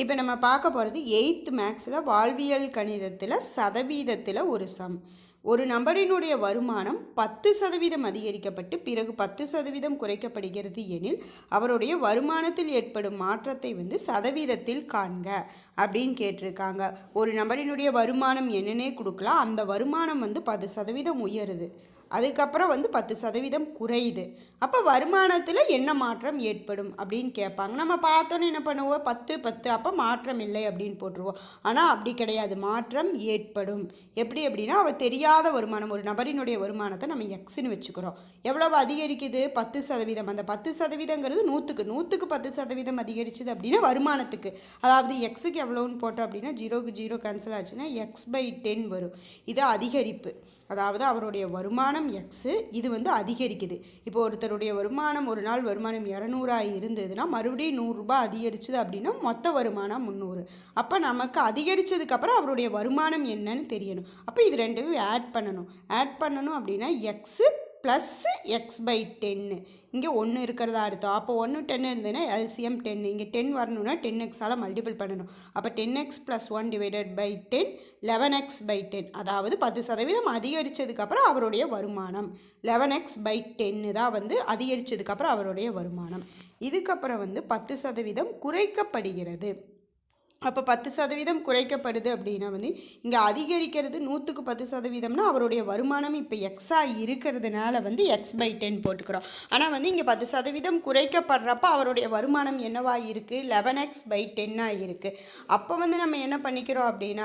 இப்போ நம்ம பார்க்க போகிறது 8th மேக்ஸில் வாழ்வியல் கணிதத்தில் சதவீதத்தில் ஒரு சம். ஒரு நபரினுடைய வருமானம் 10% அதிகரிக்கப்பட்டு பிறகு 10% குறைக்கப்படுகிறது எனில் அவருடைய வருமானத்தில் ஏற்படும் மாற்றத்தை சதவீதத்தில் காண்க அப்படின்னு கேட்டிருக்காங்க. ஒரு நபரினுடைய வருமானம் என்னன்னே கொடுக்கலாம். அந்த வருமானம் 10% உயருது, அதுக்கப்புறம் 10% குறையுது. அப்போ வருமானத்தில் என்ன மாற்றம் ஏற்படும் அப்படின்னு கேட்பாங்க. நம்ம பார்த்தோன்னே என்ன பண்ணுவோம், 10 10 அப்போ மாற்றம் இல்லை அப்படின்னு போட்டுருவோம். ஆனால் அப்படி கிடையாது, மாற்றம் ஏற்படும். எப்படி அப்படின்னா, அவர் தெரியாத வருமானம், ஒரு நபரினுடைய வருமானத்தை நம்ம எக்ஸ்ன்னு வச்சுக்கிறோம். எவ்வளவு அதிகரிக்குது? 10%. அந்த 10%ங்கிறது 100க்கு 10% அதிகரிச்சுது அப்படின்னா வருமானத்துக்கு, அதாவது எக்ஸுக்கு எவ்வளோன்னு போட்டோம் அப்படின்னா 0க்கு 0 கேன்சல் ஆச்சுன்னா x/10 வரும். இது அதிகரிப்பு, அதாவது அவருடைய வருமானம் எக்ஸு, இது அதிகரிக்குது. இப்போ ஒருத்தருடைய வருமானம், ஒரு நாள் வருமானம் 200 இருந்ததுன்னா மறுபடியும் 100 ரூபாய் அதிகரிச்சுது அப்படின்னா மொத்த வருமானம் 300. அப்போ நமக்கு அதிகரித்ததுக்கப்புறம் அவருடைய வருமானம் என்னன்னு தெரியணும். அப்போ இது ரெண்டும் ஆட் பண்ணணும் அப்படின்னா எக்ஸு ப்ளஸ் x/10. இங்கே 1 இருக்கிறதா அர்த்தம். அப்போ 1 10 இருந்ததுன்னா எல்சிஎம் 10. இங்கே 10 வரணும்னா 10xஆல் மல்டிபிள் பண்ணணும். அப்போ 10x + 1 / 10 11x/10. அதாவது 10% அதிகரித்ததுக்கப்புறம் அவருடைய வருமானம் 11x/10 தான் அதிகரித்ததுக்கப்புறம் அவருடைய வருமானம். இதுக்கப்புறம் 10% குறைக்கப்படுகிறது. அப்போ 10% குறைக்கப்படுது அப்படின்னா இங்கே அதிகரிக்கிறது 100க்கு 10%னா அவருடைய வருமானம் இப்போ எக்ஸாக இருக்கிறதுனால x/10 போட்டுக்கிறோம். ஆனால் இங்கே 10% குறைக்கப்படுறப்ப அவருடைய வருமானம் என்னவா இருக்குது? 11x/10 இருக்குது. அப்போ நம்ம என்ன பண்ணிக்கிறோம் அப்படின்னா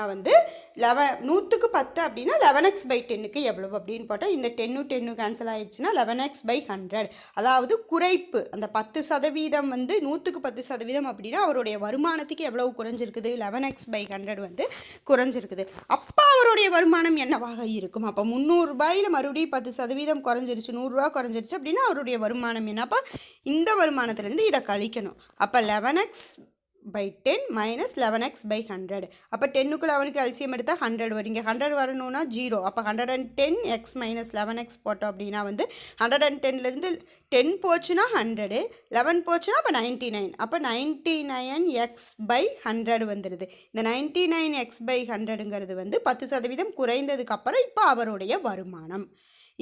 100க்கு 10 அப்படின்னா 11x/10க்கு எவ்வளவு அப்படின்னு போட்டால் இந்த 10 கேன்சல் ஆயிடுச்சுன்னா 11x/100. அதாவது குறைப்பு. அந்த 10% 100க்கு 10% அப்படின்னா அவருடைய வருமானத்துக்கு எவ்வளவு குறைஞ்சிருக்கு? 11x/100 குறைஞ்சிருக்குது. அப்போ அவருடைய வருமானம் என்னவாக இருக்கும்? அப்போ 300 ரூபாயில் மறுபடியும் 10% குறைஞ்சிருச்சு, 100 ரூபா குறைஞ்சிருச்சு அப்படின்னா அவருடைய வருமானம் என்ன? அப்போ இந்த வருமானத்திலேருந்து இதை கழிக்கணும். அப்போ 11x/10 - 11x/100. அப்போ 10க்கு 11க்கு எல்சிஎம் எடுத்தால் 100 வரும். இங்கே 100 வரணும்னா 0. அப்போ 110x - 11x போட்டோம் அப்படின்னா 110லேருந்து 10 போச்சுன்னா 100, 11 போச்சுன்னா அப்போ 99. அப்போ 99x/100 வந்துடுது. இந்த 99x/100ங்கிறது 10% குறைந்ததுக்கப்புறம் இப்போ அவருடைய வருமானம்.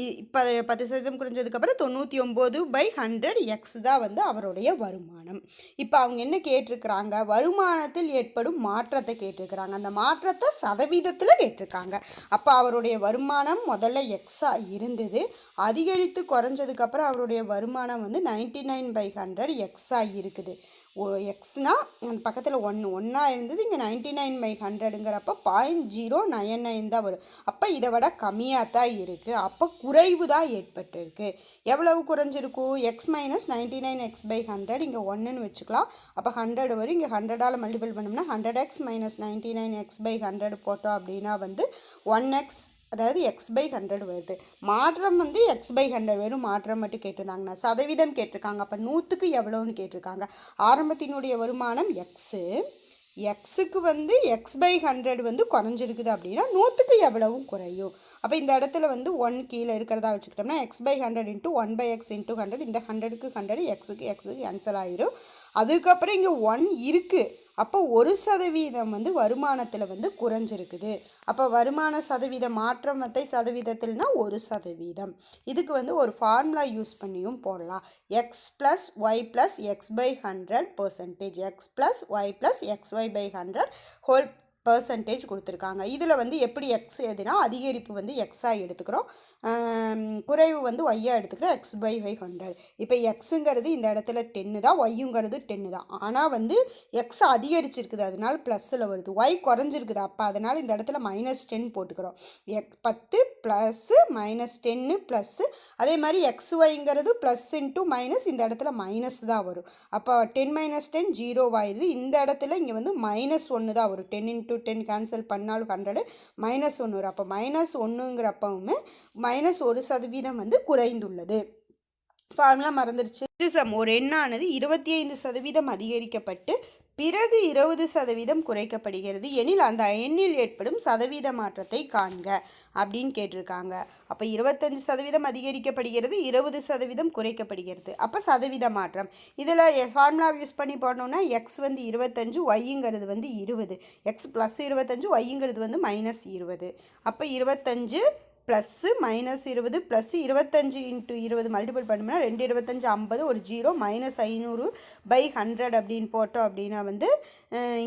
இப்போ 10% குறைஞ்சதுக்கப்புறம் 99/100x தான் அவருடைய வருமானம். இப்போ அவங்க என்ன கேட்டிருக்கிறாங்க? வருமானத்தில் ஏற்படும் மாற்றத்தை கேட்டிருக்கிறாங்க. அந்த மாற்றத்தை சதவீதத்தில் கேட்டிருக்காங்க. அப்போ அவருடைய வருமானம் முதல்ல எக்ஸாக இருந்தது, அதிகரித்து குறைஞ்சதுக்கப்புறம் அவருடைய வருமானம் 99/100 எக்ஸாக இருக்குது. எக்ஸ்னா அந்த பக்கத்தில் 1 இருந்தது, இங்கே 99/100ங்கிறப்ப 0.099 தான் வரும். அப்போ இதை விட கம்மியாக தான் இருக்குது. அப்போ குறைவு தான் ஏற்பட்டிருக்கு. எவ்வளவு குறைஞ்சிருக்கும்? x - 99x/100. இங்கே 1ன்னு வச்சுக்கலாம். அப்போ 100 வரும். இங்கே 100ஆல் மல்டிபிள் பண்ணோம்னா 100x - 99x/100 போட்டோம் அப்படின்னா 1x, அதாவது x/100 வருது. மாற்றம் x/100 வெறும் மாற்றம் மட்டும் கேட்டிருந்தாங்கண்ணா. சதவீதம் கேட்டிருக்காங்க. அப்போ 100க்கு எவ்வளோன்னு கேட்டிருக்காங்க. ஆரம்பத்தினுடைய வருமானம் எக்ஸுக்கு x/100 குறைஞ்சிருக்குது அப்படின்னா 100க்கு எவ்வளவும் குறையும். அப்போ இந்த இடத்துல 1 கீழே இருக்கிறதா வச்சுக்கிட்டோம்னா x/100 × 1/x × 100. இந்த 100க்கு 100 எக்ஸுக்கு கேன்சல் ஆயிரும். அதுக்கப்புறம் இங்கே 1 இருக்குது. அப்போ 1% வருமானத்தில் குறைஞ்சிருக்குது. அப்போ வருமான சதவீத மாற்றத்தை சதவீதத்தில்னா 1%. இதுக்கு ஒரு ஃபார்முலா யூஸ் பண்ணியும் போடலாம். x + y + x/100%. x + y + xy/100 whole % கொடுத்துருக்காங்க. இதில் எப்படி எக்ஸ் எதுனா அதிகரிப்பு எக்ஸாக எடுத்துக்கிறோம், குறைவு ஒய்யாக எடுத்துக்கிறோம், x/100. இப்போ எக்ஸுங்கிறது இந்த இடத்துல 10 தான், ஒய்யுங்கிறது 10 தான். ஆனால் எக்ஸ் அதிகரிச்சிருக்குது, அதனால ப்ளஸில் வருது. ஒய் குறைஞ்சிருக்குது, அப்போ அதனால் இந்த இடத்துல -10 போட்டுக்கிறோம். 10 + -10 ப்ளஸ்ஸு. அதே மாதிரி xyங்கிறது ப்ளஸ் இன்ட்டு மைனஸ், இந்த இடத்துல மைனஸ் தான் வரும். அப்போ 10 - 10 0 ஆயிடுது. இந்த இடத்துல இங்கே -1 தான் வரும். 10 × 10 கேன்சல் பண்ணாலும் 100 -1 வரும். அப்போ -1ங்கிறப்பவுமே -1% குறைந்துள்ளது. ஃபார்முலா மறந்துடுச்சு. ஒரு எண்ணானது 25% அதிகரிக்கப்பட்டு பிறகு 20% குறைக்கப்படுகிறது எனில் அந்த எண்ணில் ஏற்படும் சதவீத மாற்றத்தை காண்க அப்படின்னு கேட்டிருக்காங்க. அப்போ 25% அதிகரிக்கப்படுகிறது, 20% குறைக்கப்படுகிறது. அப்போ சதவீத மாற்றம். இதில் ஃபார்முலா யூஸ் பண்ணி போடணுன்னா எக்ஸ் வந்து 25, ஒய்ங்கிறது வந்து 20. எக்ஸ் ப்ளஸ் 25, ஒய்ங்கிறது வந்து மைனஸ் 20. அப்போ 25 plus minus 20 plus 25 into 20 multiple பண்ணோம்னா 2 25 50, ஒரு 0 மைனஸ் 500/100 அப்படின்னு போட்டோம் அப்படின்னா வந்து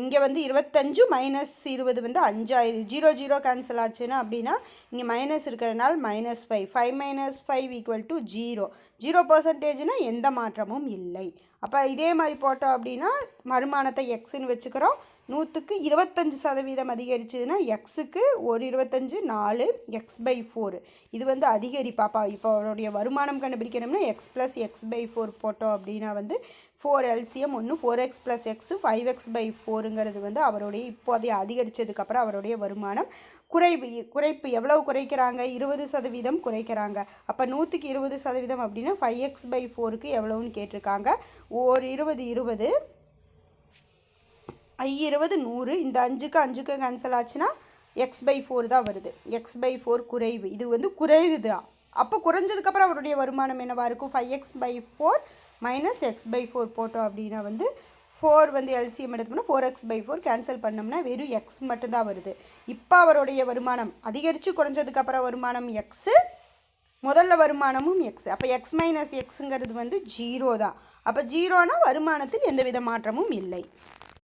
இங்கே வந்து 25 மைனஸ் 20 வந்து 5000. 0 0 கேன்சல் ஆச்சுன்னா அப்படின்னா இங்கே மைனஸ் இருக்கிறனால -5. 5 - 5 = 0. 0%னா எந்த மாற்றமும் இல்லை. அப்போ இதே மாதிரி போட்டோம் அப்படின்னா வருமானத்தை எக்ஸ்ன்னு வச்சுக்கிறோம். 100க்கு 25% அதிகரிச்சதுன்னா எக்ஸுக்கு ஒரு 25 4 x/4. இது வந்து அதிகரிப்பாப்பா. இப்போ அவருடைய வருமானம் கண்டுபிடிக்கணும்னா x + x/4 போட்டோம் அப்படின்னா வந்து 4 LCM 1 4x + x 5x/4ங்கிறது வந்து அவருடைய இப்போதைய அதிகரித்ததுக்கப்புறம் அவருடைய வருமானம். குறைப்பு எவ்வளவு குறைக்கிறாங்க? 20% குறைக்கிறாங்க. அப்போ 100க்கு 20% அப்படின்னா 5x/4க்கு எவ்வளவுன்னு கேட்டிருக்காங்க. ஒரு 20 20 20 100. இந்த 5க்கு கேன்சல் ஆச்சுன்னா x/4 தான் வருது. x/4 குறைவு. இது வந்து குறையுது. அப்போ குறைஞ்சதுக்கப்புறம் அவருடைய வருமானம் என்னவாக இருக்கும்? 5x/4 - x/4 போட்டோம் அப்படின்னா வந்து 4 வந்து எல்சிஎம் எடுத்தோம்னா 4x/4 கேன்சல் பண்ணோம்னா வெறும் எக்ஸ் மட்டும்தான் வருது. இப்போ அவருடைய வருமானம் அதிகரித்து குறைஞ்சதுக்கப்புறம் வருமானம் எக்ஸு, முதல்ல வருமானமும் எக்ஸ். அப்போ x - எக்ஸுங்கிறது வந்து 0 தான். அப்போ 0னா வருமானத்தில் எந்தவித மாற்றமும் இல்லை.